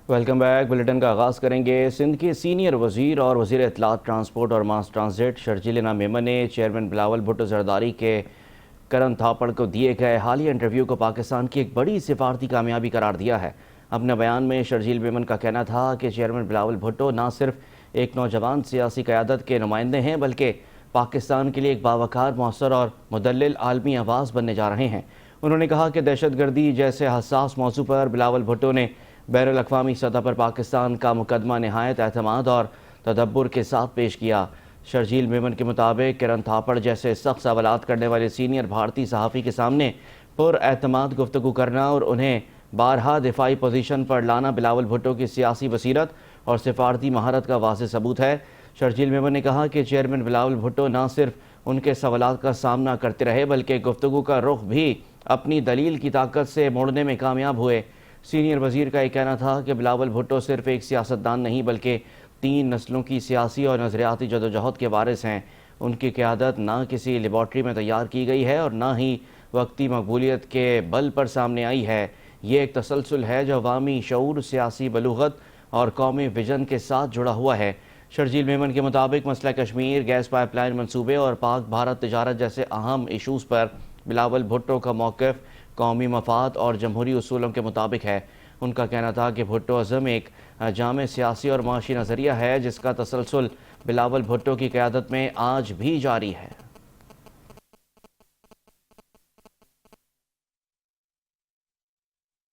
Welcome back. Bulletin کا آغاز کریں گے۔ سندھ کے سینئر وزیر اور وزیر اطلاعات ٹرانسپورٹ اور ماس ٹرانزٹ شرجیل میمن نے چیئرمین بلاول بھٹو زرداری کے کرن تھاپڑ کو دیے گئے حالیہ انٹرویو کو پاکستان کی ایک بڑی سفارتی کامیابی قرار دیا ہے۔ اپنے بیان میں شرجیل میمن کا کہنا تھا کہ چیئرمین بلاول بھٹو نہ صرف ایک نوجوان سیاسی قیادت کے نمائندے ہیں بلکہ پاکستان کے لیے ایک باوقار، مؤثر اور مدلل عالمی آواز بننے جا رہے ہیں۔ انہوں نے کہا کہ دہشت گردی جیسے حساس موضوع پر بلاول بھٹو نے بین الاقوامی سطح پر پاکستان کا مقدمہ نہایت اعتماد اور تدبر کے ساتھ پیش کیا۔ شرجیل میمن کے مطابق کرن تھاپڑ جیسے سخت سوالات کرنے والے سینئر بھارتی صحافی کے سامنے پر اعتماد گفتگو کرنا اور انہیں بارہا دفاعی پوزیشن پر لانا بلاول بھٹو کی سیاسی بصیرت اور سفارتی مہارت کا واضح ثبوت ہے۔ شرجیل میمن نے کہا کہ چیئرمین بلاول بھٹو نہ صرف ان کے سوالات کا سامنا کرتے رہے بلکہ گفتگو کا رخ بھی اپنی دلیل کی طاقت سے موڑنے میں کامیاب ہوئے۔ سینئر وزیر کا یہ کہنا تھا کہ بلاول بھٹو صرف ایک سیاستدان نہیں بلکہ 3 نسلوں کی سیاسی اور نظریاتی جدوجہد کے وارث ہیں۔ ان کی قیادت نہ کسی لیبارٹری میں تیار کی گئی ہے اور نہ ہی وقتی مقبولیت کے بل پر سامنے آئی ہے۔ یہ ایک تسلسل ہے جو عوامی شعور، سیاسی بلوغت اور قومی ویژن کے ساتھ جڑا ہوا ہے۔ شرجیل میمن کے مطابق مسئلہ کشمیر، گیس پائپ لائن منصوبے اور پاک بھارت تجارت جیسے اہم ایشوز پر بلاول بھٹو کا موقف قومی مفاد اور جمہوری اصولوں کے مطابق ہے۔ ان کا کہنا تھا کہ بھٹو ازم ایک جامع سیاسی اور معاشی نظریہ ہے جس کا تسلسل بلاول بھٹو کی قیادت میں آج بھی جاری ہے۔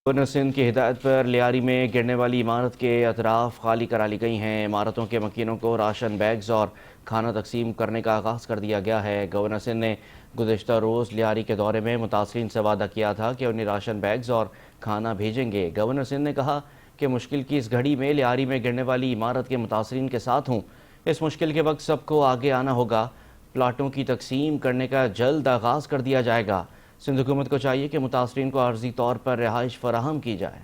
گورنر سندھ کی ہدایت پر لیاری میں گرنے والی عمارت کے اطراف خالی کرا لی گئی ہیں۔ عمارتوں کے مکینوں کو راشن بیگز اور کھانا تقسیم کرنے کا آغاز کر دیا گیا ہے۔ گورنر سندھ نے گزشتہ روز لیاری کے دورے میں متاثرین سے وعدہ کیا تھا کہ انہیں راشن بیگز اور کھانا بھیجیں گے۔ گورنر سندھ نے کہا کہ مشکل کی اس گھڑی میں لیاری میں گرنے والی عمارت کے متاثرین کے ساتھ ہوں۔ اس مشکل کے وقت سب کو آگے آنا ہوگا۔ پلاٹوں کی تقسیم کرنے کا جلد آغاز کر دیا جائے گا۔ سندھ حکومت کو چاہیے کہ متاثرین کو عارضی طور پر رہائش فراہم کی جائے۔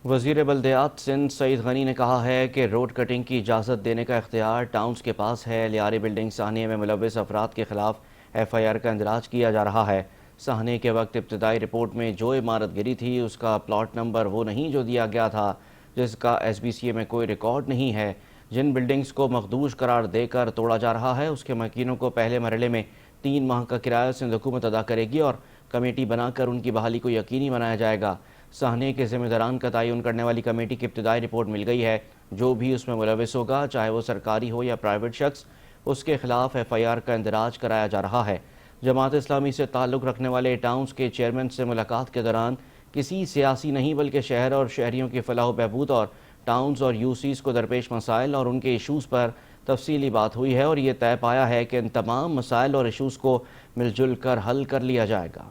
وزیر بلدیات سندھ سعید غنی نے کہا ہے کہ روڈ کٹنگ کی اجازت دینے کا اختیار ٹاؤنز کے پاس ہے۔ لیاری بلڈنگ سانحے میں ملوث افراد کے خلاف ایف آئی آر کا اندراج کیا جا رہا ہے۔ سانحے کے وقت ابتدائی رپورٹ میں جو عمارت گری تھی اس کا پلاٹ نمبر وہ نہیں جو دیا گیا تھا، جس کا ایس بی سی اے میں کوئی ریکارڈ نہیں ہے۔ جن بلڈنگز کو مخدوش قرار دے کر توڑا جا رہا ہے اس کے مکینوں کو پہلے مرحلے میں 3 ماہ کا کرایہ سندھ حکومت ادا کرے گی اور کمیٹی بنا کر ان کی بحالی کو یقینی بنایا جائے گا۔ سانحے کے ذمہ داران کا تعین کرنے والی کمیٹی کی ابتدائی رپورٹ مل گئی ہے۔ جو بھی اس میں ملوث ہوگا، چاہے وہ سرکاری ہو یا پرائیویٹ شخص، اس کے خلاف ایف آئی آر کا اندراج کرایا جا رہا ہے۔ جماعت اسلامی سے تعلق رکھنے والے ٹاؤنز کے چیئرمین سے ملاقات کے دوران کسی سیاسی نہیں بلکہ شہر اور شہریوں کی فلاح و بہبود اور ٹاؤنز اور یو سیز کو درپیش مسائل اور ان کے ایشوز پر تفصیلی بات ہوئی ہے اور یہ طے پایا ہے کہ ان تمام مسائل اور ایشوز کو مل جل کر حل کر لیا جائے گا۔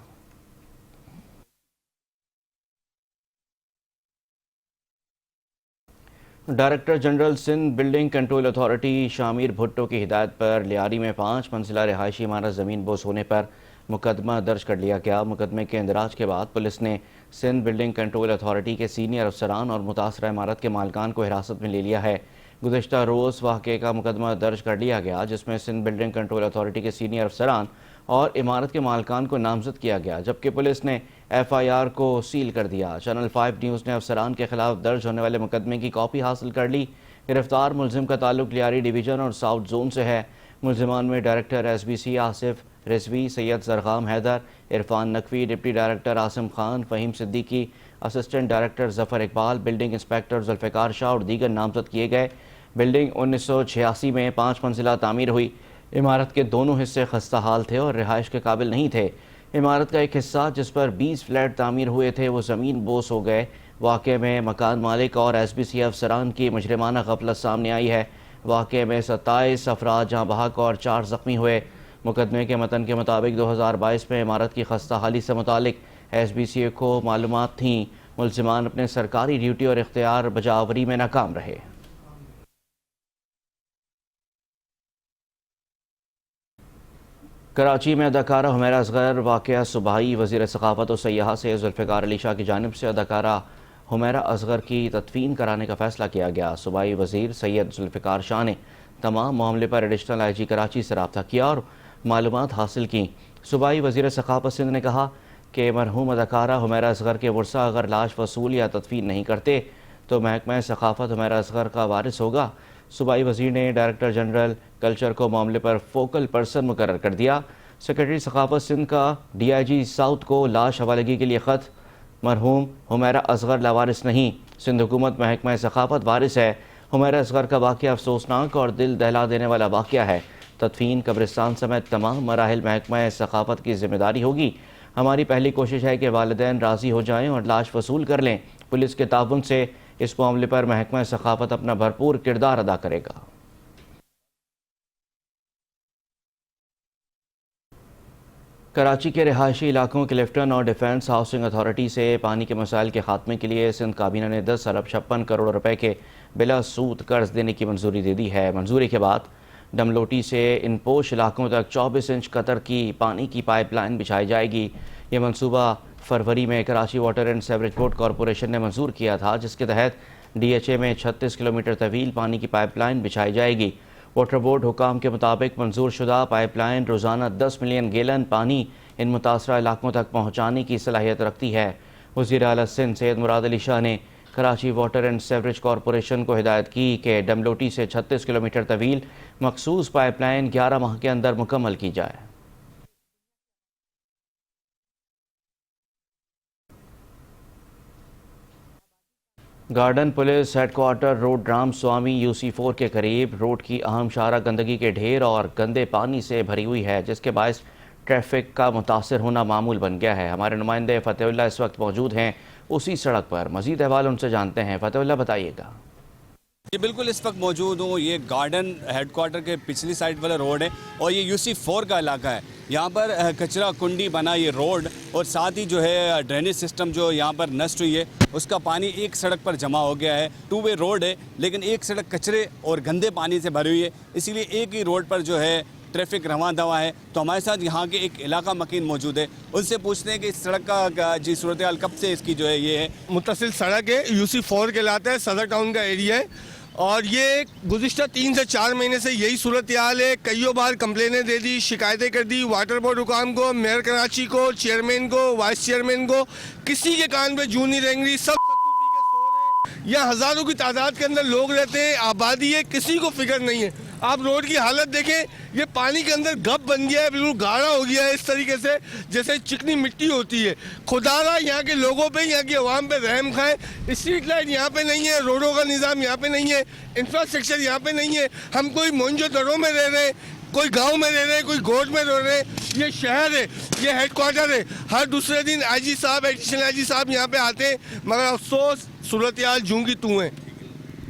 Director general Sindh building control authority Shamir Bhutto کی ہدایت پر لیاری میں 5 منزلہ رہائشی عمارت زمین بوس ہونے پر مقدمہ درج کر لیا گیا۔ مقدمے کے اندراج کے بعد پولیس نے سندھ بلڈنگ کنٹرول اتھارٹی کے سینئر افسران اور متاثرہ عمارت کے مالکان کو حراست میں لے لیا ہے۔ گزشتہ روز واقعے کا مقدمہ درج کر لیا گیا جس میں سندھ بلڈنگ کنٹرول اتھارٹی کے سینئر افسران اور عمارت کے مالکان کو نامزد کیا گیا، جبکہ پولیس نے ایف آئی آر کو سیل کر دیا۔ چینل 5 نیوز نے افسران کے خلاف درج ہونے والے مقدمے کی کاپی حاصل کر لی۔ گرفتار ملزم کا تعلق لیاری ڈویژن اور ساؤتھ زون سے ہے۔ ملزمان میں director S B C Asif Rizvi, Syed Zargham Haider, Irfan Naqvi, deputy director Asim Khan, Fahim Siddiqui, assistant director Zafar Iqbal, building inspector Zulfiqar Shah اور دیگر نامزد کیے گئے۔ بلڈنگ 1986 میں 5 منزلہ تعمیر ہوئی۔ عمارت کے دونوں حصے خستہ حال تھے اور رہائش کے قابل نہیں تھے۔ عمارت کا ایک حصہ جس پر 20 فلیٹ تعمیر ہوئے تھے وہ زمین بوس ہو گئے۔ واقعے میں مکان مالک اور ایس بی سی افسران کی مجرمانہ غفلت سامنے آئی ہے۔ واقعے میں 27 افراد جاں بحق اور 4 زخمی ہوئے۔ مقدمے کے متن کے مطابق 2022 میں عمارت کی خستہ حالی سے متعلق ایس بی سی اے کو معلومات تھیں۔ ملزمان اپنے سرکاری ڈیوٹی اور اختیار بجاوری میں ناکام رہے۔ کراچی میں اداکارہ حمیرہ اصغر واقعہ صوبائی وزیر ثقافت و سیاحت سے ذوالفقار علی شاہ کی جانب سے اداکارہ حمیرہ اصغر کی تدفین کرانے کا فیصلہ کیا گیا۔ صوبائی وزیر سید ذوالفقار شاہ نے تمام معاملے پر ایڈیشنل آئی جی کراچی سے رابطہ کیا اور معلومات حاصل کی۔ صوبائی وزیر ثقافت سندھ نے کہا کہ مرحوم اداکارہ حمیرہ اصغر کے ورثہ اگر لاش وصول یا تدفین نہیں کرتے تو محکمہ ثقافت حمیرہ اصغر کا وارث ہوگا۔ صوبائی وزیر نے ڈائریکٹر جنرل کلچر کو معاملے پر فوکل پرسن مقرر کر دیا۔ سیکرٹری ثقافت سندھ کا ڈی آئی جی ساؤتھ کو لاش حوالگی کے لیے خط۔ مرحوم حمیرہ اصغر لاوارث نہیں، سندھ حکومت محکمہ ثقافت وارث ہے۔ حمیرہ اصغر کا واقعہ افسوسناک اور دل دہلا دینے والا واقعہ ہے۔ تدفین، قبرستان سمیت تمام مراحل محکمہ ثقافت کی ذمہ داری ہوگی۔ ہماری پہلی کوشش ہے کہ والدین راضی ہو جائیں اور لاش وصول کر لیں۔ پولیس کے تعاون سے اس معاملے پر محکمہ ثقافت اپنا بھرپور کردار ادا کرے گا۔ کراچی کے رہائشی علاقوں کلفٹن اور ڈیفنس ہاؤسنگ اتھارٹی سے پانی کے مسائل کے خاتمے کے لیے سندھ کابینہ نے 10 ارب 56 کروڑ روپے کے بلا سود قرض دینے کی منظوری دے دی ہے۔ منظوری کے بعد ڈملوٹی سے ان پوش علاقوں تک 24 انچ قطر کی پانی کی پائپ لائن بچھائی جائے گی۔ یہ منصوبہ فروری میں Karachi water and sewerage board corporation نے منظور کیا تھا، جس کے تحت ڈی ایچ اے میں 36 کلومیٹر طویل پانی کی پائپ لائن بچھائی جائے گی۔ واٹر بورڈ حکام کے مطابق منظور شدہ پائپ لائن روزانہ 10 ملین گیلن پانی ان متاثرہ علاقوں تک پہنچانے کی صلاحیت رکھتی ہے۔ وزیر اعلیٰ سندھ سید مراد علی شاہ نے Karachi water and sewerage corporation کو ہدایت کی کہ ڈملوٹی سے 36 کلومیٹر طویل مخصوص پائپ لائن 11 ماہ کے اندر مکمل کی جائے۔ Garden police headquarter road Ram Swami UC4 کے قریب روڈ کی اہم شاہراہ گندگی کے ڈھیر اور گندے پانی سے بھری ہوئی ہے، جس کے باعث ٹریفک کا متاثر ہونا معمول بن گیا ہے۔ ہمارے نمائندے فتح اللہ اس وقت موجود ہیں اسی سڑک پر، مزید احوال ان سے جانتے ہیں۔ فتح اللہ بتائیے گا۔ یہ بالکل اس وقت موجود ہوں، یہ گارڈن ہیڈ کوارٹر کے پچھلی سائڈ والا روڈ ہے اور یہ UC4 کا علاقہ ہے۔ یہاں پر کچرا کنڈی بنا یہ روڈ اور ساتھ ہی جو ہے ڈرینیج سسٹم جو یہاں پر نسٹ ہوئی ہے اس کا پانی ایک سڑک پر جمع ہو گیا ہے۔ 2 وے روڈ ہے لیکن ایک سڑک کچرے اور گندے پانی سے بھری ہوئی ہے، اسی لیے ایک ہی روڈ پر جو ہے ٹریفک رواں دواں ہے۔ تو ہمارے ساتھ یہاں کے ایک علاقہ مکین موجود ہے، ان سے پوچھتے ہیں کہ اس سڑک کا جی صورتحال کب سے اس کی جو ہے یہ ہے۔ متصل سڑک ہے، UC4 کہلاتا ہے، صدر ٹاؤن کا ایریا ہے اور یہ گزشتہ 3 سے 4 مہینے سے یہی صورتحال ہے۔ کئیوں بار کمپلینیں دے دی، شکایتیں کر دی واٹر بورڈ حکام کو، میئر کراچی کو، چیئرمین کو، وائس چیئرمین کو، کسی کے کان پہ جوں نہیں رہیں گی، سب ستو پی کے سو رہے ہیں۔ یہاں ہزاروں کی تعداد کے اندر لوگ رہتے ہیں، آبادی ہے، کسی کو فکر نہیں ہے۔ آپ روڈ کی حالت دیکھیں، یہ پانی کے اندر گپ بن گیا ہے، بالکل گاڑھا ہو گیا ہے، اس طریقے سے جیسے چکنی مٹی ہوتی ہے۔ خدا را یہاں کے لوگوں پہ، یہاں کی عوام پہ رحم کھائیں۔ اسٹریٹ لائٹ یہاں پہ نہیں ہے، روڈوں کا نظام یہاں پہ نہیں ہے، انفراسٹرکچر یہاں پہ نہیں ہے۔ ہم کوئی مونجو دڑوں میں رہ رہے ہیں، کوئی گاؤں میں رہ رہے ہیں، کوئی گوٹ میں رہ رہے ہیں۔ یہ شہر ہے، یہ ہیڈ کوارٹر ہے، ہر دوسرے دن IG صاحب، ایڈیشنل IG صاحب یہاں پہ آتے ہیں، مگر افسوس صورتحال جوں کی توں ہے۔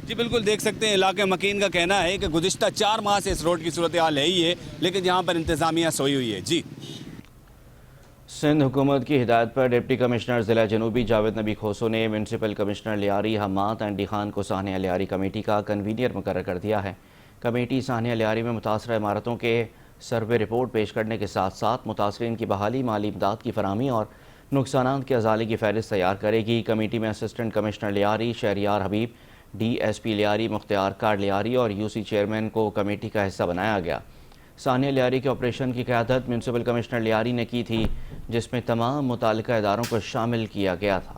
جی بالکل دیکھ سکتے ہیں، علاقہ مکین کا کہنا ہے کہ گزشتہ 4 ماہ سے اس روڈ کی صورتحال ہے ہی ہے، لیکن یہاں پر انتظامیہ سوئی ہوئی ہے۔ جی سندھ حکومت کی ہدایت پر ڈپٹی کمشنر ضلع جنوبی جاوید نبی کھوسو نے میونسپل کمشنر لیاری حماد اینڈی خان کو سانحہ لیاری کمیٹی کا کنوینر مقرر کر دیا ہے۔ کمیٹی سانحہ لیاری میں متاثرہ عمارتوں کے سروے رپورٹ پیش کرنے کے ساتھ ساتھ متاثرین کی بحالی، مالی امداد کی فراہمی اور نقصانات کے ازالے کی فہرست تیار کرے گی۔ کمیٹی میں اسسٹنٹ کمشنر لیاری شہریار حبیب، DSP لیاری مختار کار لیاری اور UC چیئرمین کو کمیٹی کا حصہ بنایا گیا۔ سانحہ لیاری کے آپریشن کی قیادت میونسپل کمشنر لیاری نے کی تھی، جس میں تمام متعلقہ اداروں کو شامل کیا گیا تھا۔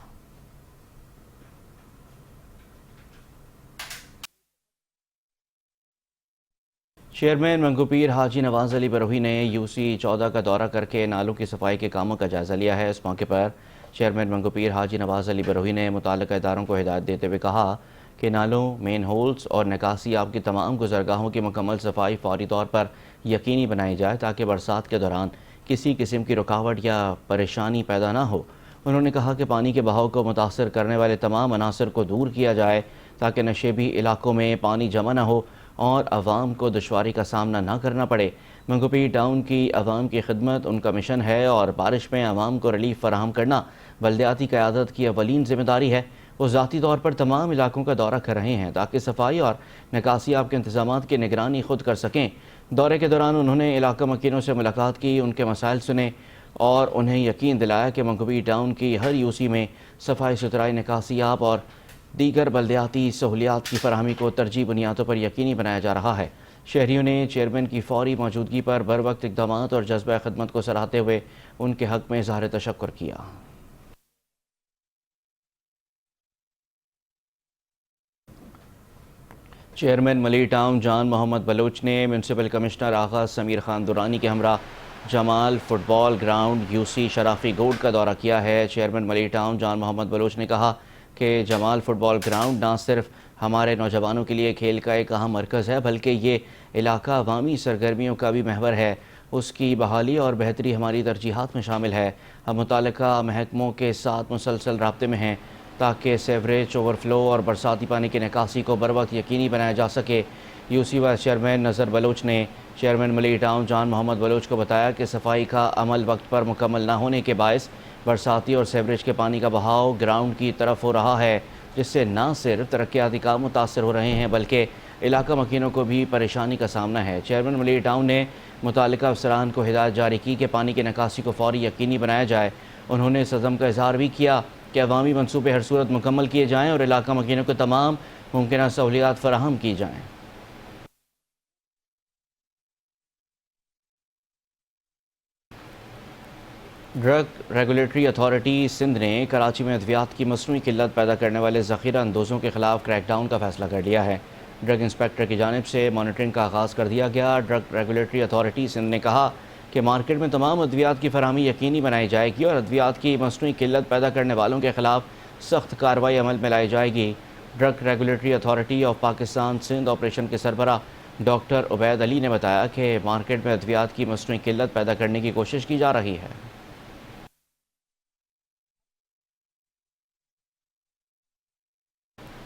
چیئرمین منگو پیر حاجی نواز علی بروہی نے UC14 کا دورہ کر کے نالوں کی صفائی کے کاموں کا جائزہ لیا ہے۔ اس موقع پر چیئرمین منگو پیر حاجی نواز علی بروہی نے متعلقہ اداروں کو ہدایت دیتے ہوئے کہا کہ نالوں، مین ہولز اور نکاسی آب کی تمام گزرگاہوں کی مکمل صفائی فوری طور پر یقینی بنائی جائے تاکہ برسات کے دوران کسی قسم کی رکاوٹ یا پریشانی پیدا نہ ہو۔ انہوں نے کہا کہ پانی کے بہاؤ کو متاثر کرنے والے تمام عناصر کو دور کیا جائے تاکہ نشیبی علاقوں میں پانی جمع نہ ہو اور عوام کو دشواری کا سامنا نہ کرنا پڑے۔ منگو پیر ٹاؤن کی عوام کی خدمت ان کا مشن ہے اور بارش میں عوام کو ریلیف فراہم کرنا بلدیاتی قیادت کی اولین ذمہ داری ہے۔ وہ ذاتی طور پر تمام علاقوں کا دورہ کر رہے ہیں تاکہ صفائی اور نکاسی آب کے انتظامات کی نگرانی خود کر سکیں۔ دورے کے دوران انہوں نے علاقہ مکینوں سے ملاقات کی، ان کے مسائل سنے اور انہیں یقین دلایا کہ منگو پیر ٹاؤن کی ہر UC میں صفائی ستھرائی، نکاسی آب اور دیگر بلدیاتی سہولیات کی فراہمی کو ترجیحی بنیادوں پر یقینی بنایا جا رہا ہے۔ شہریوں نے چیئرمین کی فوری موجودگی پر بروقت اقدامات اور جذبہ خدمت کو سراہتے ہوئے ان کے حق میں اظہار تشکر کیا۔ چیئرمین ملی ٹاؤن جان محمد بلوچ نے میونسپل کمشنر آغا سمیر خان دورانی کے ہمراہ جمال فٹ بال گراؤنڈ یوسی شرافی گوڈ کا دورہ کیا ہے۔ چیئرمین ملی ٹاؤن جان محمد بلوچ نے کہا کہ جمال فٹ بال گراؤنڈ نہ صرف ہمارے نوجوانوں کے لیے کھیل کا ایک اہم مرکز ہے بلکہ یہ علاقہ عوامی سرگرمیوں کا بھی محور ہے۔ اس کی بحالی اور بہتری ہماری ترجیحات میں شامل ہے۔ ہم متعلقہ محکموں کے ساتھ مسلسل رابطے میں ہیں تاکہ سیوریج اوور فلو اور برساتی پانی کی نکاسی کو بروقت یقینی بنایا جا سکے۔ یوسی وائس چیئرمین نظر بلوچ نے چیئرمین ملی ٹاؤن جان محمد بلوچ کو بتایا کہ صفائی کا عمل وقت پر مکمل نہ ہونے کے باعث برساتی اور سیوریج کے پانی کا بہاؤ گراؤنڈ کی طرف ہو رہا ہے، جس سے نہ صرف ترقیاتی کام متاثر ہو رہے ہیں بلکہ علاقہ مکینوں کو بھی پریشانی کا سامنا ہے۔ چیئرمین ملی ٹاؤن نے متعلقہ افسران کو ہدایت جاری کی کہ پانی کی نکاسی کو فوری یقینی بنایا جائے۔ انہوں نے اس عزم کا اظہار بھی کیا کہ عوامی منصوبے ہر صورت مکمل کیے جائیں اور علاقہ مکینوں کو تمام ممکنہ سہولیات فراہم کی جائیں۔ ڈرگ ریگولیٹری اتھارٹی سندھ نے کراچی میں ادویات کی مصنوعی قلت پیدا کرنے والے ذخیرہ اندوزوں کے خلاف کریک ڈاؤن کا فیصلہ کر لیا ہے۔ ڈرگ انسپیکٹر کی جانب سے مانیٹرنگ کا آغاز کر دیا گیا۔ ڈرگ ریگولیٹری اتھارٹی سندھ نے کہا کہ مارکیٹ میں تمام ادویات کی فراہمی یقینی بنائی جائے گی اور ادویات کی مصنوعی قلت پیدا کرنے والوں کے خلاف سخت کارروائی عمل میں لائی جائے گی۔ Drug regulatory authority of Pakistan Sindh operation کے سربراہ ڈاکٹر عبید علی نے بتایا کہ مارکیٹ میں ادویات کی مصنوعی قلت پیدا کرنے کی کوشش کی جا رہی ہے۔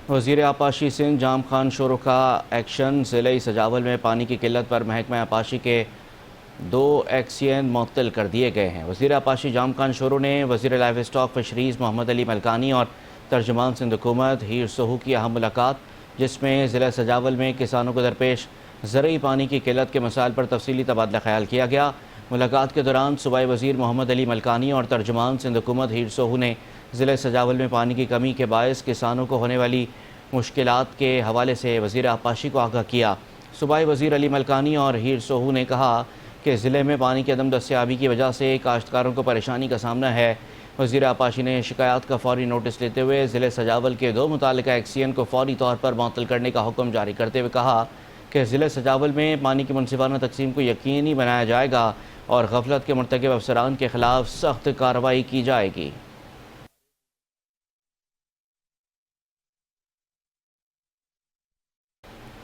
وزیر آبپاشی سندھ جام خان شورو کا ایکشن۔ ضلعی سجاول میں پانی کی قلت پر محکمہ آبپاشی کے 2 ایکسین معطل کر دیے گئے ہیں۔ وزیر آبپاشی جام خان شورو نے وزیر لائف اسٹاک فشریز محمد علی ملکانی اور ترجمان سندھ حکومت ہیر سوہو کی اہم ملاقات، جس میں ضلع سجاول میں کسانوں کو درپیش زرعی پانی کی قلت کے مسائل پر تفصیلی تبادلہ خیال کیا گیا۔ ملاقات کے دوران صوبائی وزیر محمد علی ملکانی اور ترجمان سندھ حکومت ہیر سوہو نے ضلع سجاول میں پانی کی کمی کے باعث کسانوں کو ہونے والی مشکلات کے حوالے سے وزیر آبپاشی کو آگاہ کیا۔ صوبائی وزیر علی ملکانی اور ہیر سوہو نے کہا کہ ضلع میں پانی کی عدم دستیابی کی وجہ سے کاشتکاروں کو پریشانی کا سامنا ہے۔ وزیر آبپاشی نے شکایات کا فوری نوٹس لیتے ہوئے ضلع سجاول کے 2 متعلقہ ایکسین کو فوری طور پر معطل کرنے کا حکم جاری کرتے ہوئے کہا کہ ضلع سجاول میں پانی کی منصفانہ تقسیم کو یقینی بنایا جائے گا اور غفلت کے مرتکب افسران کے خلاف سخت کارروائی کی جائے گی۔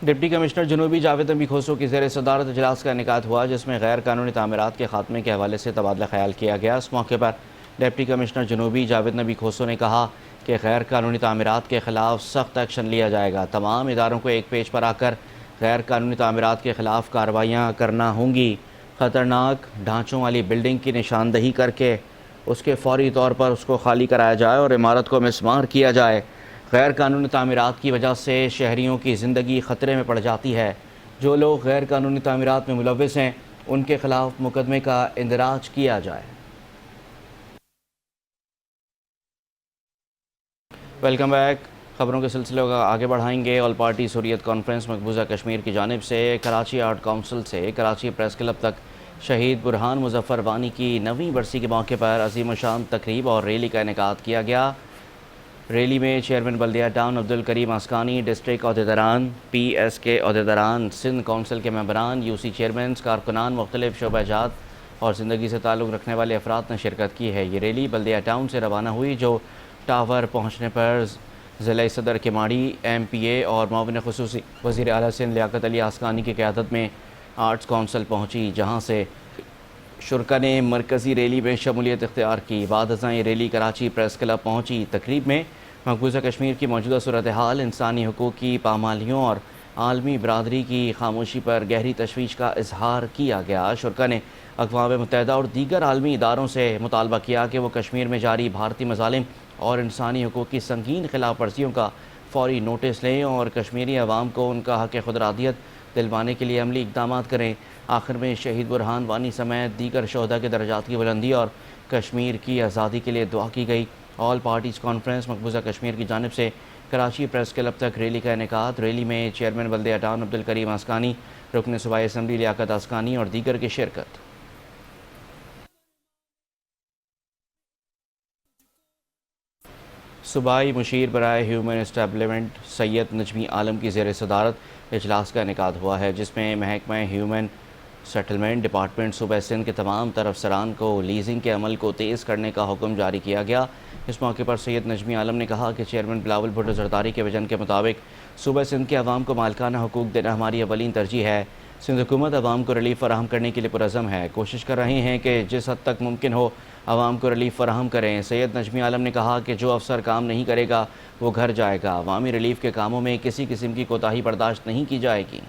ڈپٹی کمشنر جنوبی جاوید نبی کھوسو کی زیر صدارت اجلاس کا انعقاد ہوا، جس میں غیر قانونی تعمیرات کے خاتمے کے حوالے سے تبادلہ خیال کیا گیا۔ اس موقع پر ڈپٹی کمشنر جنوبی جاوید نبی کھوسو نے کہا کہ غیر قانونی تعمیرات کے خلاف سخت ایکشن لیا جائے گا۔ تمام اداروں کو ایک پیج پر آ کر غیر قانونی تعمیرات کے خلاف کارروائیاں کرنا ہوں گی۔ خطرناک ڈھانچوں والی بلڈنگ کی نشاندہی کر کے اس کے فوری طور پر اس کو خالی کرایا جائے اور عمارت کو مسمار کیا جائے۔ غیر قانونی تعمیرات کی وجہ سے شہریوں کی زندگی خطرے میں پڑ جاتی ہے۔ جو لوگ غیر قانونی تعمیرات میں ملوث ہیں ان کے خلاف مقدمے کا اندراج کیا جائے۔ Welcome back. خبروں کے سلسلے کو آگے بڑھائیں گے۔ آل پارٹی حریت کانفرنس مقبوضہ کشمیر کی جانب سے کراچی آرٹ کونسل سے کراچی پریس کلب تک شہید برہان مظفر وانی کی 9ویں برسی کے موقع پر عظیم الشان تقریب اور ریلی کا انعقاد کیا گیا۔ ریلی میں چیئرمین بلدیہ town Abdul Karim اسکانی، district عہدیداران، P S کے عہدیداران، سندھ کونسل کے ممبران، یو سی چیئرمینز، کارکنان، مختلف شعبہ جات اور زندگی سے تعلق رکھنے والے افراد نے شرکت کی ہے۔ یہ ریلی بلدیہ ٹاؤن سے روانہ ہوئی جو ٹاور پہنچنے پر ضلع صدر کماڑی، ایم پی اے اور معاون خصوصی وزیر اعلیٰ سندھ لیاقت علی اسکانی کی قیادت میں آرٹس کونسل پہنچی، جہاں سے شرکا نے مرکزی ریلی میں شمولیت اختیار کی۔ بعد ازاں یہ ریلی کراچی پریس کلب پہنچی۔ تقریب میں مقبوضہ کشمیر کی موجودہ صورتحال، انسانی حقوق کی پامالیوں اور عالمی برادری کی خاموشی پر گہری تشویش کا اظہار کیا گیا۔ شرکا نے اقوام متحدہ اور دیگر عالمی اداروں سے مطالبہ کیا کہ وہ کشمیر میں جاری بھارتی مظالم اور انسانی حقوق کی سنگین خلاف ورزیوں کا فوری نوٹس لیں اور کشمیری عوام کو ان کا حق خود ارادیت دلوانے کے لیے عملی اقدامات کریں۔ آخر میں شہید برہان وانی سمیت دیگر شہداء کے درجات کی بلندی اور کشمیر کی آزادی کے لیے دعا کی گئی۔ آل پارٹیز کانفرنس مقبوضہ کشمیر کی جانب سے کراچی پریس کلب تک ریلی کا انعقاد۔ ریلی میں چیئرمین بلدیہ ٹاؤن عبدالکریم اسکانی، رکن صوبائی اسمبلی لیاقت اسکانی اور دیگر کی شرکت۔ صوبائی مشیر برائے ہیومن اسٹیبلمنٹ سید نجمی عالم کی زیر صدارت اجلاس کا انعقاد ہوا ہے، جس میں محکمہ ہیومن سیٹلمنٹ ڈپارٹمنٹ صوبہ سندھ کے تمام طرف افسران کو لیزنگ کے عمل کو تیز کرنے کا حکم جاری کیا گیا۔ اس موقع پر سید نجمی عالم نے کہا کہ چیئرمین بلاول بھٹو زرداری کے وژن کے مطابق صوبہ سندھ کے عوام کو مالکانہ حقوق دینا ہماری اولین ترجیح ہے۔ سندھ حکومت عوام کو ریلیف فراہم کرنے کے لیے پرعزم ہے، کوشش کر رہے ہیں کہ جس حد تک ممکن ہو عوام کو ریلیف فراہم کریں۔ سید نجمی عالم نے کہا کہ جو افسر کام نہیں کرے گا وہ گھر جائے گا۔ عوامی ریلیف کے کاموں میں کسی قسم کی کوتاہی برداشت نہیں کی جائے گی۔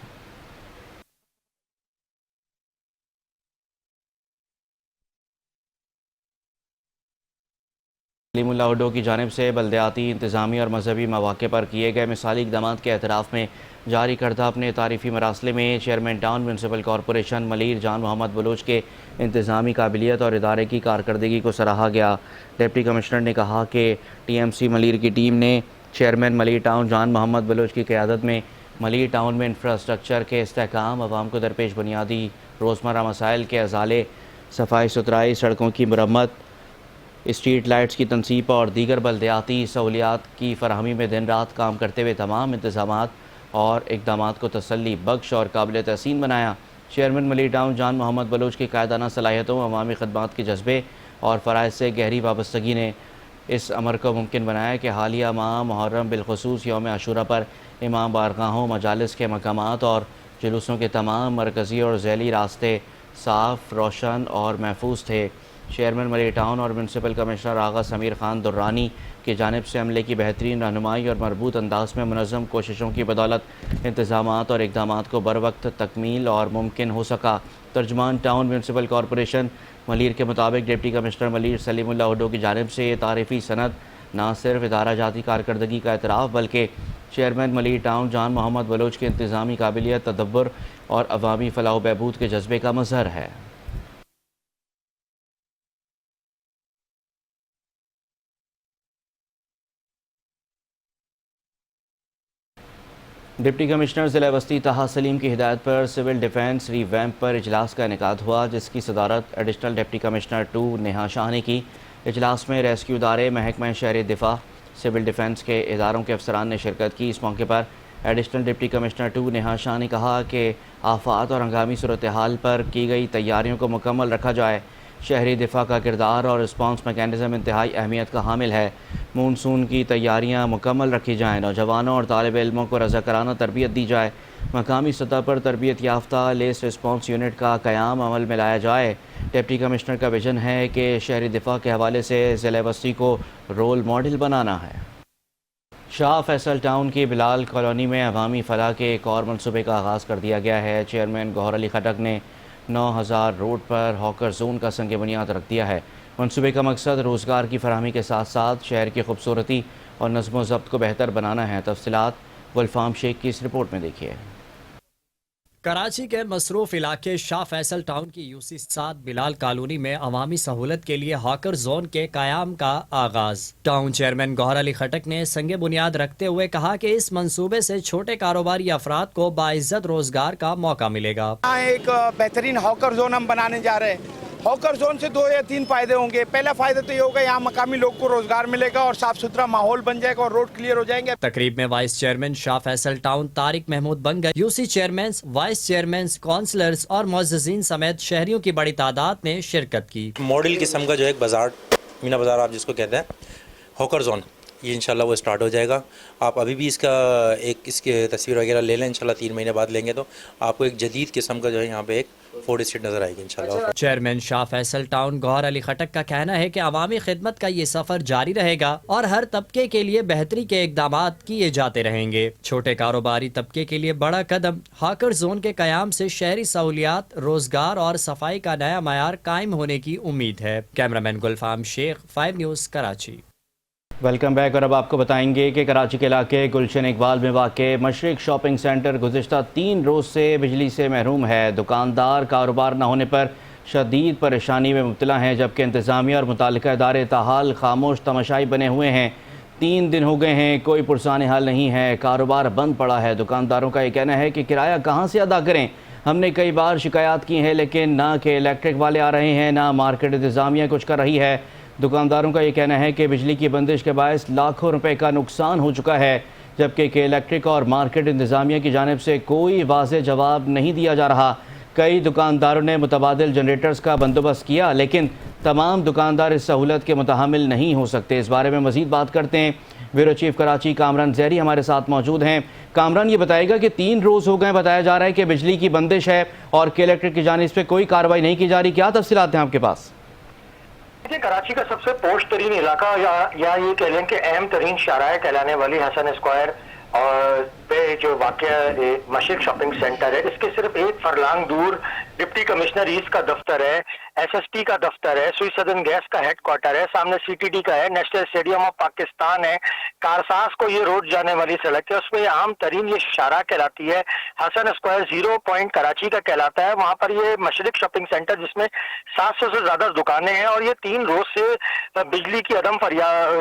سلیم اللہ ہڈو کی جانب سے بلدیاتی، انتظامی اور مذہبی مواقع پر کیے گئے مثالی اقدامات کے اعتراف میں جاری کردہ اپنے تعریفی مراسلے میں chairman town municipal corporation Malir Jan Muhammad Baloch کے انتظامی قابلیت اور ادارے کی کارکردگی کو سراہا گیا۔ ڈپٹی کمشنر نے کہا کہ ٹی ایم سی ملیر کی ٹیم نے چیئرمین ملیر ٹاؤن جان محمد بلوچ کی قیادت میں ملیر ٹاؤن میں انفراسٹرکچر کے استحکام، عوام کو درپیش بنیادی روزمرہ مسائل کے ازالے، صفائی ستھرائی، سڑکوں کی مرمت، اسٹریٹ لائٹس کی تنصیب اور دیگر بلدیاتی سہولیات کی فراہمی میں دن رات کام کرتے ہوئے تمام انتظامات اور اقدامات کو تسلی بخش اور قابل تحسین بنایا۔ چیئرمین ملیر ٹاؤن جان محمد بلوچ کی قائدانہ صلاحیتوں، عوامی خدمات کے جذبے اور فرائض سے گہری وابستگی نے اس امر کو ممکن بنایا کہ حالیہ ماہ محرم بالخصوص یوم عاشورہ پر امام بارگاہوں، مجالس کے مقامات اور جلوسوں کے تمام مرکزی اور ذیلی راستے صاف، روشن اور محفوظ تھے۔ چیئرمین ملیر ٹاؤن اور میونسپل کمشنر آغا سمیر خان درانی کی جانب سے عملے کی بہترین رہنمائی اور مربوط انداز میں منظم کوششوں کی بدولت انتظامات اور اقدامات کو بروقت تکمیل اور ممکن ہو سکا۔ ترجمان ٹاؤن میونسپل کارپوریشن ملیر کے مطابق ڈپٹی کمشنر ملیر سلیم اللہ ہڈو کی جانب سے یہ تعریفی سند نہ صرف ادارہ جاتی کارکردگی کا اعتراف بلکہ چیئرمین ملیر ٹاؤن جان محمد بلوچ کی انتظامی قابلیت، تدبر اور عوامی فلاح و بہبود کے جذبے کا مظہر ہے۔ ڈپٹی کمشنر ضلع وسطی طہا سلیم کی ہدایت پر سول ڈیفنس ری ویمپ پر اجلاس کا انعقاد ہوا، جس کی صدارت ایڈیشنل ڈپٹی کمشنر 2 نیہا شاہ نے کی۔ اجلاس میں ریسکیو ادارے، محکمہ شہری دفاع، سول ڈیفنس کے اداروں کے افسران نے شرکت کی۔ اس موقع پر ایڈیشنل ڈپٹی کمشنر 2 نیہا شاہ نے کہا کہ آفات اور ہنگامی صورتحال پر کی گئی تیاریوں کو مکمل رکھا جائے۔ شہری دفاع کا کردار اور رسپانس میکینزم انتہائی اہمیت کا حامل ہے۔ مونسون کی تیاریاں مکمل رکھی جائیں، نوجوانوں اور طالب علموں کو رضاکارانہ تربیت دی جائے، مقامی سطح پر تربیت یافتہ لیس رسپانس یونٹ کا قیام عمل میں لایا جائے۔ ڈپٹی کمشنر کا ویژن ہے کہ شہری دفاع کے حوالے سے ضلع وسطی کو رول ماڈل بنانا ہے۔ شاہ فیصل ٹاؤن کی بلال کالونی میں عوامی فلاح کے ایک اور منصوبے کا آغاز کر دیا گیا ہے۔ چیئرمین گوہر علی خٹک نے 9000 روڈ پر ہاکر زون کا سنگ بنیاد رکھ دیا ہے۔ منصوبے کا مقصد روزگار کی فراہمی کے ساتھ ساتھ شہر کی خوبصورتی اور نظم و ضبط کو بہتر بنانا ہے۔ تفصیلات گلفام شیخ کی اس رپورٹ میں دیکھیے۔ کراچی کے مصروف علاقے شاہ فیصل ٹاؤن کی UC 7 بلال کالونی میں عوامی سہولت کے لیے ہاکر زون کے قیام کا آغاز۔ ٹاؤن چیئرمین گوہر علی خٹک نے سنگ بنیاد رکھتے ہوئے کہا کہ اس منصوبے سے چھوٹے کاروباری افراد کو باعزت روزگار کا موقع ملے گا۔ ایک بہترین ہاکر زون ہم بنانے جا رہے ہیں۔ ہاکر زون سے 2 یا 3 فائدے ہوں گے۔ پہلا فائدہ تو یہ ہوگا یہاں مقامی لوگ کو روزگار ملے گا اور صاف ستھرا ماحول بن جائے گا اور روڈ کلیئر ہو جائیں گے۔ تقریب میں vice chairman Shah Faisal town Tariq Mahmood Bangar, UC chairmen, vice chairmen, councillors اور معززین سمیت شہریوں کی بڑی تعداد نے شرکت کی۔ ماڈل قسم کا جو ایک بازار، مینا بازار آپ جس کو کہتے ہیں، ہاکر زون، یہ انشاءاللہ وہ اسٹارٹ ہو جائے گا۔ آپ ابھی بھی اس کی تصویر وغیرہ لے لیں، انشاءاللہ 3 مہینے بعد لیں گے تو آپ کو ایک جدید قسم کا جو ہے یہاں پہ ایک فوڈ اسٹریٹ نظر آئے گی انشاءاللہ۔ چیئرمین شاہ فیصل ٹاؤن گوہر علی خٹک کا کہنا ہے کہ عوامی خدمت کا یہ سفر جاری رہے گا اور ہر طبقے کے لیے بہتری کے اقدامات کیے جاتے رہیں گے۔ چھوٹے کاروباری طبقے کے لیے بڑا قدم، ہاکر زون کے قیام سے شہری سہولیات، روزگار اور صفائی کا نیا معیار قائم ہونے کی امید ہے۔ کیمرامین گلفام شیخ، 5 نیوز کراچی۔ Welcome back. اور اب آپ کو بتائیں گے کہ کراچی کے علاقے گلشن اقبال میں واقع مشرق شاپنگ سینٹر گزشتہ 3 روز سے بجلی سے محروم ہے۔ دکاندار کاروبار نہ ہونے پر شدید پریشانی میں مبتلا ہیں، جبکہ انتظامیہ اور متعلقہ ادارے تاحال خاموش تماشائی بنے ہوئے ہیں۔ 3 دن ہو گئے ہیں، کوئی پرسان حال نہیں ہے، کاروبار بند پڑا ہے۔ دکانداروں کا یہ کہنا ہے کہ کرایہ کہاں سے ادا کریں؟ ہم نے کئی بار شکایات کی ہیں، لیکن نہ کہ الیکٹرک والے آ رہے ہیں، نہ مارکیٹ انتظامیہ کچھ کر رہی ہے۔ دکانداروں کا یہ کہنا ہے کہ بجلی کی بندش کے باعث لاکھوں روپے کا نقصان ہو چکا ہے، جبکہ کہ الیکٹرک اور مارکیٹ انتظامیہ کی جانب سے کوئی واضح جواب نہیں دیا جا رہا۔ کئی دکانداروں نے متبادل جنریٹرز کا بندوبست کیا، لیکن تمام دکاندار اس سہولت کے متحمل نہیں ہو سکتے۔ اس بارے میں مزید بات کرتے ہیں، بیورو چیف کراچی کامران زہری ہمارے ساتھ موجود ہیں۔ کامران، یہ بتائے گا کہ 3 روز ہو گئے، بتایا جا رہا ہے کہ بجلی کی بندش ہے اور کہ الیکٹرک کی جانب سے کوئی کارروائی نہیں کی جا رہی، کیا تفصیلات ہیں آپ کے پاس؟ کراچی کا سب سے پوش ترین علاقہ یا یہ کہہ لیں کہ اہم ترین شاہراہ کہلانے والی حسن اسکوائر اور پہ جو واقع مشرق شاپنگ سینٹر ہے، اس کے صرف 1 فرلانگ دور ڈپٹی کمشنر ایسٹ کا دفتر ہے، ایس ایس ٹی کا دفتر ہے، سوئی سدرن گیس کا ہیڈ کوارٹر ہے، سامنے سی ٹی ڈی کا ہے، نیشنل اسٹیڈیم آف پاکستان ہے، کارساز کو یہ روڈ جانے والی سڑک ہے، اس میں عام ترین یہ شاہراہ کہلاتی ہے۔ حسن اسکوائر 0 پوائنٹ کراچی کا کہلاتا ہے، وہاں پر یہ مشرق شاپنگ سینٹر جس میں 700 سے زیادہ دکانیں ہیں، اور یہ 3 روز سے بجلی کی عدم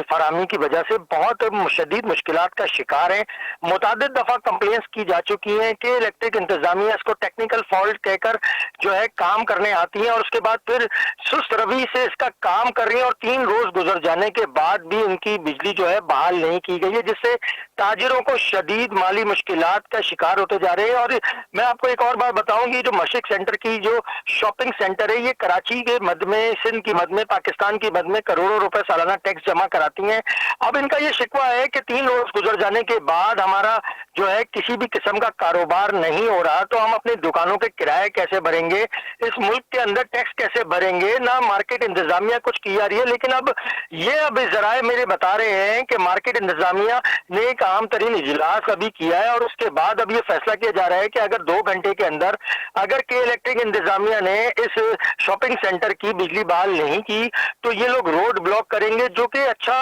فراہمی کی وجہ سے بہت شدید مشکلات کا شکار ہیں۔ متعدد دفعہ کمپلینس کی جا چکی ہیں کہ الیکٹرک انتظامیہ اس کو ٹیکنیکل فالٹ کہہ کر جو ہے کام کرنے آتی ہیں، اور اس کے بعد پھر سست روی سے اس کا کام کر رہی ہیں، اور 3 روز گزر جانے کے بعد بھی ان کی بجلی جو ہے بحال نہیں کی گئی ہے، جس سے تاجروں کو شدید مالی مشکلات کا شکار ہوتے جا رہے ہیں۔ اور میں آپ کو ایک اور بات بتاؤں گی، جو مشرق سینٹر کی جو شاپنگ سینٹر ہے، یہ کراچی کے مد میں، سندھ کی مد میں، پاکستان کی مد میں کروڑوں روپے سالانہ ٹیکس جمع کراتی ہیں۔ اب ان کا یہ شکوہ ہے کہ 3 روز گزر جانے کے بعد ہمارا جو ہے کسی بھی قسم کا کاروبار نہیں ہو رہا، تو ہم اپنی دکانوں کے کرائے کیسے بھریں گے، اس ملک کے اندر ٹیکس کیسے بھریں گے، نہ مارکیٹ انتظامیہ کچھ کی جا رہی ہے۔ لیکن اب ذرائع میرے بتا رہے ہیں کہ مارکیٹ انتظامیہ نے ایک عام ترین اجلاس ابھی کیا ہے، اور اس کے بعد اب یہ فیصلہ کیا جا رہا ہے کہ اگر 2 گھنٹے کے اندر اگر کہ الیکٹرک انتظامیہ نے اس شاپنگ سینٹر کی بجلی بحال نہیں کی تو یہ لوگ روڈ بلاک کریں گے، جو کہ اچھا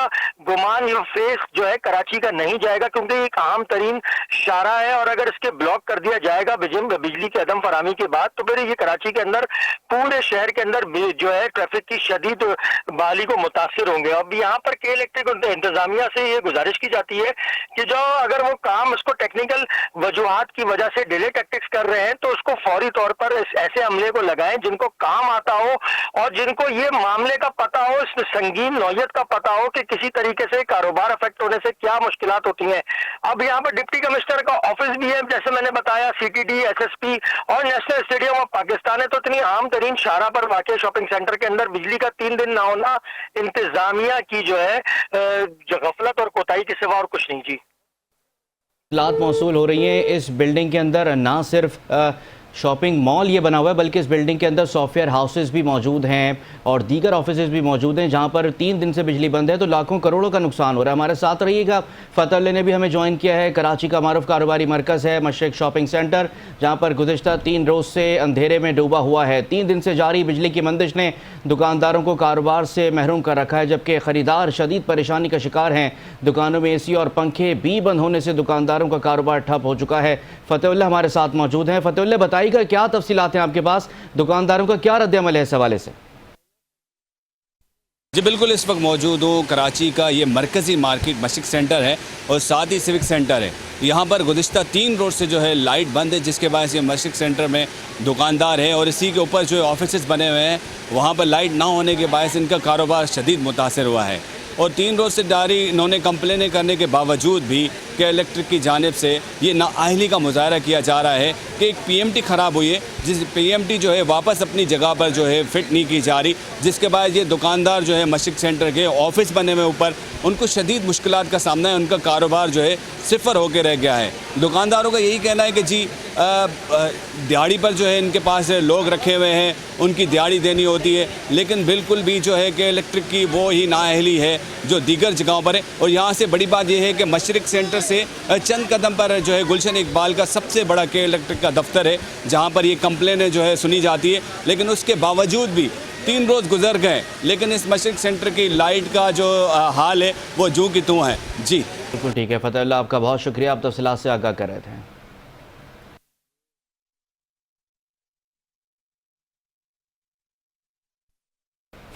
گمان یا فیس جو ہے کراچی کا نہیں جائے گا، کیونکہ ایک عام ترین شاہراہ ہے، اور اگر اس کے بلاک کر دیا جائے گا بجلی کی عدم فراہمی کے بعد تو پھر یہ کراچی کے اندر پورے شہر کے اندر جو ہے ٹریفک کی شدید بحالی کو متاثر ہوں گے۔ اب یہاں پر کے الیکٹرک انتظامیہ سے یہ گزارش کی جاتی ہے کہ جو اگر وہ کام اس کو ٹیکنیکل وجوہات کی وجہ سے ڈیلے ٹیکٹکس کر رہے ہیں تو اس کو فوری طور پر ایسے عملے کو لگائیں جن کو کام آتا ہو اور جن کو یہ معاملے کا پتہ ہو، اس سنگین نوعیت کا پتہ ہو کہ کسی طریقے سے کاروبار افیکٹ ہونے سے کیا مشکلات ہوتی ہیں۔ اب یہاں پر ڈپٹی کمشنر کا آفس بھی ہے، جیسے میں نے بتایا، C T D, S S P اور نیشنل اسٹیڈیم آف پاکستان ہے، تو اتنی عام ترین شاہراہ پر واقع شاپنگ سینٹر کے اندر بجلی کا 3 دن نہ ہونا انتظامیہ کی جو ہے غفلت اور کوتاہی کے سوا اور کچھ نہیں۔ جی، اطلاعات موصول ہو رہی ہیں اس بلڈنگ کے اندر نہ صرف شاپنگ مال یہ بنا ہوا ہے بلکہ اس بلڈنگ کے اندر سافٹ ویئر ہاؤسز بھی موجود ہیں اور دیگر آفیسز بھی موجود ہیں جہاں پر 3 دن سے بجلی بند ہے، تو لاکھوں کروڑوں کا نقصان ہو رہا ہے۔ ہمارے ساتھ رہیے گا، فتح اللہ نے بھی ہمیں جوائن کیا ہے۔ کراچی کا معروف کاروباری مرکز ہے مشرق شاپنگ سینٹر، جہاں پر گزشتہ 3 روز سے اندھیرے میں ڈوبا ہوا ہے۔ 3 دن سے جاری بجلی کی بندش نے دکانداروں کو کاروبار سے محروم کر رکھا ہے، جبکہ خریدار شدید پریشانی کا شکار ہیں۔ دکانوں میں اے سی اور پنکھے بھی بند ہونے سے دکانداروں کا کاروبار ٹھپ ہو چکا ہے۔ فتح اللہ ہمارے ساتھ موجود ہیں۔ فتح اللہ، بتائیے گا کیا تفصیلات ہیں آپ کے پاس، دکانداروں کا کیا رد عمل ہے اس حوالے سے؟ جی بالکل، اس وقت موجود ہوں کراچی کا یہ مرکزی مارکیٹ مشرق سینٹر ہے اور ساتھ ہی سیوک سینٹر ہے۔ یہاں پر گزشتہ 3 روز سے جو ہے لائٹ بند ہے، جس کے باعث یہ مشرق سینٹر میں دکاندار ہے اور اسی کے اوپر جو آفیسز بنے ہوئے ہیں وہاں پر لائٹ نہ ہونے کے باعث ان کا کاروبار شدید متاثر ہوا ہے۔ اور 3 روز سے جاری انہوں نے کمپلینیں کرنے کے باوجود بھی کہ الیکٹرک کی جانب سے یہ نااہلی کا مظاہرہ کیا جا رہا ہے کہ ایک پی ایم ٹی خراب ہوئی ہے، جس پی ایم ٹی جو ہے واپس اپنی جگہ پر جو ہے فٹ نہیں کی جا رہی، جس کے بعد یہ دکاندار جو ہے مشرق سینٹر کے آفس بنے ہوئے اوپر ان کو شدید مشکلات کا سامنا ہے، ان کا کاروبار جو ہے صفر ہو کے رہ گیا ہے۔ دکانداروں کا یہی کہنا ہے کہ جی دیہڑی پر جو ہے ان کے پاس لوگ رکھے ہوئے ہیں، ان کی دیہڑی دینی ہوتی ہے، لیکن بالکل بھی جو ہے کہ الیکٹرک کی وہ ہی نااہلی ہے جو دیگر جگہوں پر ہے۔ اور یہاں سے بڑی بات یہ ہے کہ مشرق سینٹر سے چند قدم پر جو ہے گلشن اقبال کا سب سے بڑا کے الیکٹرک کا دفتر ہے، جہاں پر یہ کمپلینیں جو ہے سنی جاتی ہے، لیکن اس کے باوجود بھی 3 روز گزر گئے لیکن اس مشرق سینٹر کی لائٹ کا جو حال ہے وہ جوں کی توں ہے۔ جی بالکل ٹھیک ہے فتح اللہ، آپ کا بہت شکریہ، آپ تفصیلات سے آگاہ کر رہے تھے۔